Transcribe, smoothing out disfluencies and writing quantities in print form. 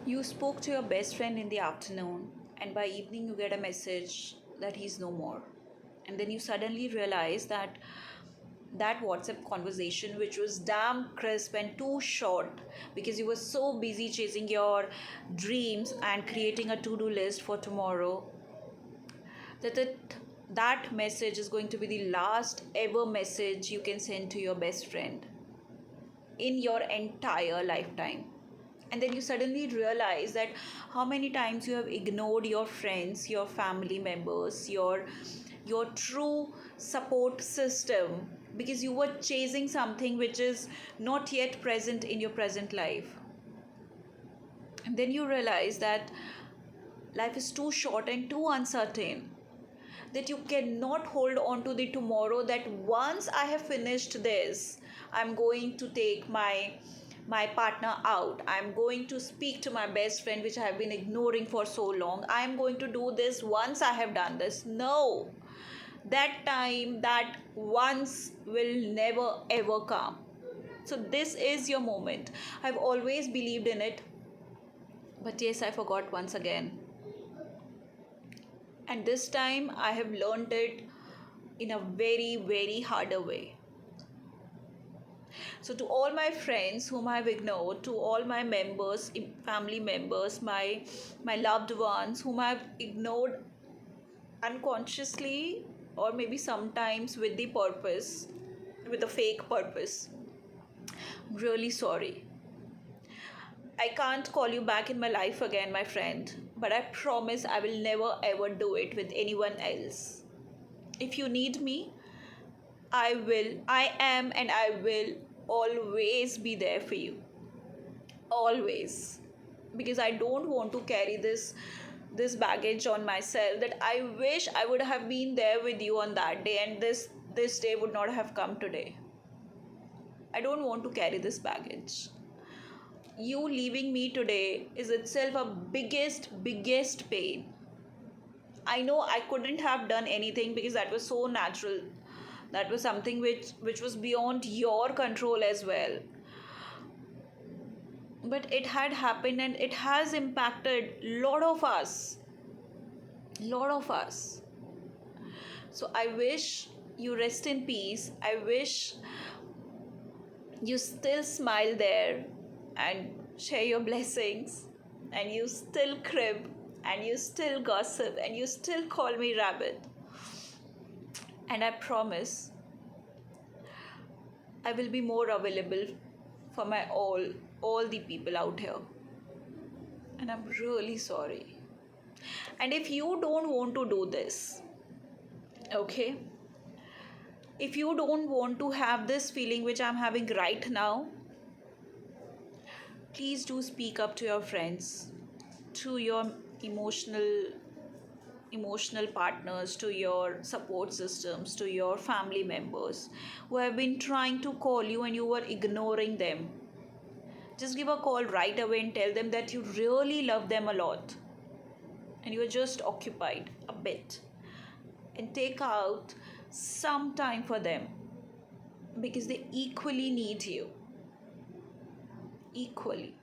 You spoke to your best friend in the afternoon, and by evening, you get a message that he's no more. And then you suddenly realize that that WhatsApp conversation, which was damn crisp and too short because you were so busy chasing your dreams and creating a to do list for tomorrow, that message is going to be the last ever message you can send to your best friend in your entire lifetime. And then you suddenly realize that how many times you have ignored your friends, your family members, your true support system because you were chasing something which is not yet present in your present life. And then you realize that life is too short and too uncertain that you cannot hold on to the tomorrow that once I have finished this, I'm going to take my partner out. I'm going to speak to my best friend which I have been ignoring for so long. I'm going to do this once I have done this. No. That time, that once will never ever come. So this is your moment. I've always believed in it. But yes, I forgot once again. And this time I have learned it in a very, very harder way. So, to all my friends whom I've ignored, to all my members, family members, my loved ones whom I've ignored unconsciously or maybe sometimes with the purpose, with a fake purpose, I'm really sorry. I can't call you back in my life again, my friend, but I promise I will never ever do it with anyone else. If you need me, I am, and I will always be there for you. Always. Because I don't want to carry this baggage on myself that I wish I would have been there with you on that day and this day would not have come today. I don't want to carry this baggage. You leaving me today is itself a biggest pain. I know I couldn't have done anything because that was so natural. That was something which was beyond your control as well. But it had happened and it has impacted lot of us. Lot of us. So I wish you rest in peace. I wish you still smile there and share your blessings, and you still crib, and you still gossip, and you still call me rabbit. And I promise I will be more available for my all the people out here. And I'm really sorry. And if you don't want to do this, okay? If you don't want to have this feeling which I'm having right now, please do speak up to your friends, to your emotional partners, to your support systems, to your family members who have been trying to call you and you were ignoring them. Just give a call right away and tell them that you really love them a lot and you are just occupied a bit, and take out some time for them because they equally need you. Equally.